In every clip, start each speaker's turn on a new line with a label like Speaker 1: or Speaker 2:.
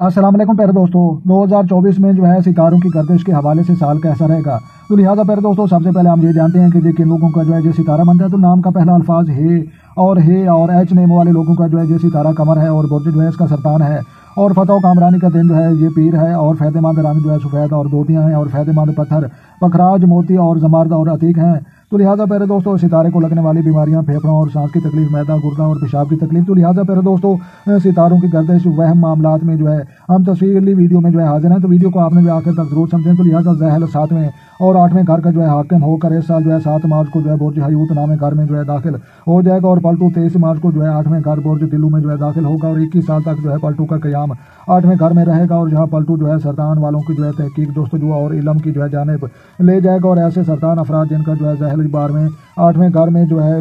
Speaker 1: अस्सलाम वालेकुम प्यारे दोस्तों। 2024 में जो है सितारों की गर्दिश के हवाले से साल कैसा रहेगा, तो लिहाजा प्यारे दोस्तों सबसे पहले हम ये जानते हैं कि किन लोगों का जो है ये सितारा बनता है। तो नाम का पहला अल्फाज हे और एच नेम वाले लोगों का जो है ये सितारा कमर है और बुर्ज जो है इसका सरतान है। और फतह कामरानी का दिन जो है ये पीर है और फैदेमंद रंग जो है सफ़ेद और दोतियाँ हैं और फैदेमंद पत्थर पखराज मोती और जमारदा और अतीक हैं। तो लिहाजा प्यारे दोस्तों सितारे को लगने वाली बीमारियां फेफड़ों और सांस की तकलीफ, मैदा गुर्दा और पेशाब की तकलीफ। तो लिहाजा प्यारे दोस्तों सितारों की गर्दिश वहम मामलात में जो है हम तफसीली वीडियो में जो है हाजिर हैं, तो वीडियो को आपने भी आखिर तक जरूर समझें। तो लिहाजा ज़हल 7वें और 8वें घर का जो है हाकिम होकर इस साल जो है 7 मार्च को जो है बुर्ज हयूत नामे घर में जो है दाखिल हो जाएगा और पलटू 23 मार्च को जो है 8वें घर बुर्ज दिल्लू में जो है दाखिल होगा और 21 साल तक जो है पलटू का क़याम 8वें घर में रहेगा। और जहाँ पलटू जो है सरतान वालों की जो है तहकीक जस्तजू और इलम की जो है जानिब ले जाएगा और ऐसे सरतान अफराद जिनका जो है ज़हल बार में 8वें घर में जो है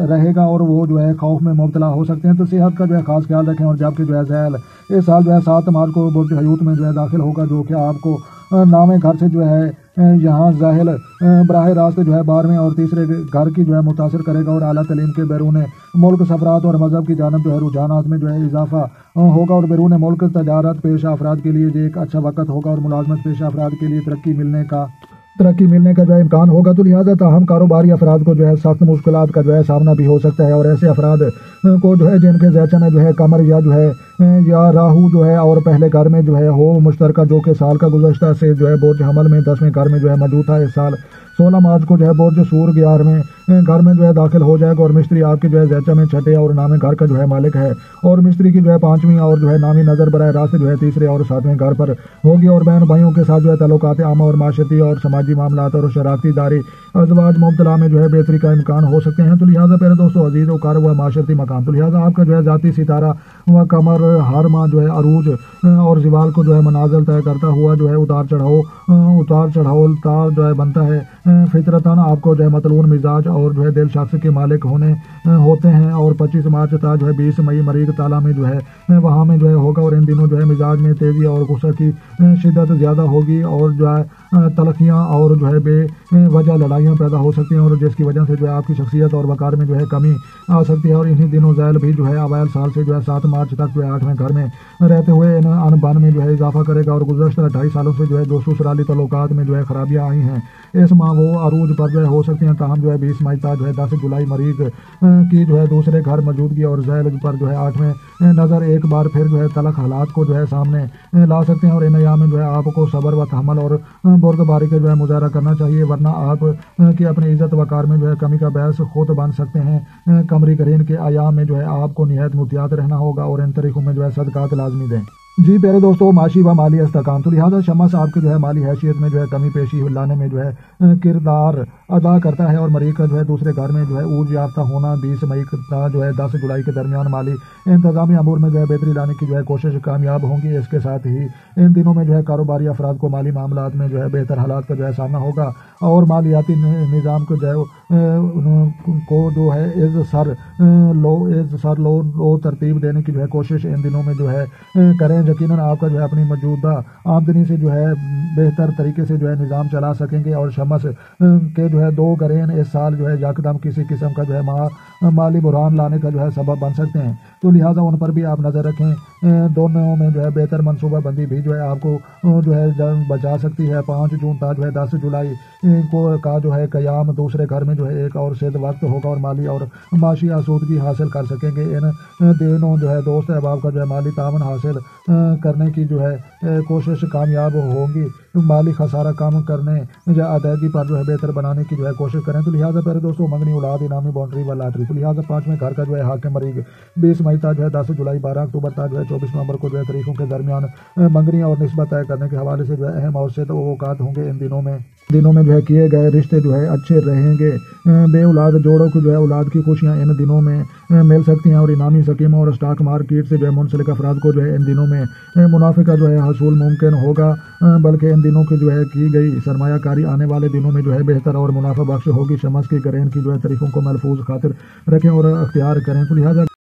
Speaker 1: रहेगा और वो जो है खौफ में मुब्तला हो सकते हैं। तो सेहत का जो है खास ख्याल रखें। और जबकि जो है ज़हल इस साल जो है 7 मार्च को बुर्ज हयूत में जो है दाखिल होगा, जो कि आपको नामे घर से जो है यहाँ ज़हल बराह रास्त जो है 12वें और तीसरे घर की जो है मुतासर करेगा और आला तलीम के बैरून मुल्क सफरात और मज़हब की जानब जो है रुझानात में जो है इजाफा होगा और बैरून मुल्क तजारत पेशा अफराद के लिए ये एक अच्छा वक्त होगा और मुलाजमत पेशा अफराद के लिए तरक्की मिलने का जो है इम्कान होगा। तो लिहाजा ताहम कारोबारी अफराद को जो है सख्त मुश्किलात का जो है सामना भी हो सकता है और ऐसे अफराद को जो है जिनके ज़ैचा में जो है कमर या जो है या राहू जो है और पहले घर में जो है हो मुश्तरका, जो कि साल का गुज़श्ता से जो है बुर्ज हमल में 10वें घर में जो है मौजूद था, इस साल 16 मार्च को जो है बुर्ज सूर 11वें घर में जो है दाखिल हो जाएगा और मिस्त्री आपके जो है ज़ैचा में 6ठे और नामे घर का जो है मालिक है और मिस्त्री की जो है 5वीं और जो है नामी नज़र बराह रास्त जो है तीसरे और 7वें घर पर होगी और बहन भाइयों के साथ जो है तल्लुकात आमा और माशरती और समाजी मामलात और शराकती दारी अज़वाज मुब्तला में जो है बेहतरी का इम्कान हो सकते हैं। तो लिहाजा पहले दोस्तों अजीज़ उकार हुआ माशरती मकाम, तो लिहाजा आपका जो है ज़ाती सितारा व कमर हर माह जो है अरूज और जिवाल को जो है मनाजिल तय करता हुआ जो है उतार चढ़ाव तार जो है बनता है। फितरतन आपको जो है मतलून मिजाज और जो है दिल शख्स के मालिक होते हैं और 25 मार्च तक जो है 20 मई मरीग ताला में जो है वहाँ में जो है होगा और इन दिनों जो है मिजाज में तेज़ी और गुस्सा की शिद्दत ज़्यादा होगी और जो है तलखियाँ और जो है बेवजह लड़ाइयाँ पैदा हो सकती हैं और जिसकी वजह से जो है आपकी शख्सियत और वकार में जो है कमी आ सकती है। और इन्हीं दिनों ज़ैल भी जो है अवैल साल से जो है 7 मार्च तक जो है 8वें घर में रहते हुए इन अनबन में जो है इजाफा करेगा और गुज़श्ता 2.5 सालों से जो है जो ससुराली तल्लुकात में जो है खराबियाँ आई हैं इस माह वो अरूज पर जो है हो सकती हैं। ताहम जो है 20 मई तक जो है 10 जुलाई मरीग की जो है दूसरे घर मौजूदगी और ज़ैल पर जो है 8वें नज़र एक बार फिर जो है तलख हालात को जो है सामने ला सकते हैं और इन अयाम में जो है आपको सब्र व तहम्मुल और बुर्दबारी का जो है मुजाहरा करना चाहिए, वरना आप की अपनी इज़्ज़त वकार में जो है कमी का बहस खुद बन सकते हैं। कमरी करीन के अयाम में जो है आपको निहायत मुहतियात रहना होगा और इन तरीक़ों में जो है सदक़ात लाजमी दें। जी प्यारे दोस्तों, माशी व माली इस्तेकाम, तो लिहाजा शमस आपके जो है माली हैसियत में जो है कमी पेशी लाने में जो है किरदार अदा करता है और मरीज का जो है दूसरे घर में जो है ऊर्ज याफ्ता होना 20 मई का जो है 10 जुलाई के दरमियान माली इंतजामी अमूर में जो है बेहतरी लाने की जो है कोशिश कामयाब होंगी। इसके साथ ही इन दिनों में जो है कारोबारी अफराद को माली मामलात में जो है बेहतर हालात का जो है सामना होगा और मालियाती निज़ाम को जो है इज़ सर लो तरतीब देने की जो है कोशिश इन दिनों में जो है करें। यकीनन आपका जो है अपनी मौजूदा आमदनी से जो है बेहतर तरीके से जो है निज़ाम चला सकेंगे और शमस के जो है 2 गरेन इस साल जो है यकदम किसी किस्म का जो है माली बुरहान लाने का जो है सबब बन सकते हैं। तो लिहाजा उन पर भी आप नज़र रखें। दोनों में जो है बेहतर मनसूबा बंदी भी जो है आपको जो है बचा सकती है। 5 जून तक जो है 10 जुलाई को का जो है क़याम दूसरे घर में जो है एक और सेद वक्त होगा और माली और माशी आसूदगी हासिल कर सकेंगे। इन दिनों जो है दोस्त अहबाब का जो है माली तावन हासिल करने की जो है कोशिश कामयाब होंगी। माली खसारा कम करने या अदायगी पर जो है बेहतर बनाने की जो है कोशिश करें। तो लिहाजा प्यारे दोस्तों मंगनी औलाद इनामी बाउंड्री व लॉटरी, तो लिहाजा 5वें घर का जो है हाकिम मरीग 20 मई तक जो है 10 जुलाई 12 अक्टूबर तक जो है 24 नवंबर को जो है तारीखों के दरमियान मंगनी और निस्बत तय करने के हवाले से जो है अहम और से औकात होंगे। इन दिनों में जो है किए गए रिश्ते जो है अच्छे रहेंगे। बे औलाद जोड़ों को जो है औलाद की खुशियाँ इन दिनों में मिल सकती हैं और इनामी स्कीमों और स्टॉक मार्केट से जो है मुंसलिक अफराद को जो है इन दिनों में मुनाफे का जो है हसूल मुमकिन होगा, बल्कि इन दिनों की जो है की गई सरमायाकारी आने वाले दिनों में जो है बेहतर और मुनाफा बख्श होगी। शमस की गरेन की जो है तरीक़ों को महफूज खातिर रखें और अख्तियार करें। तो लिहाजा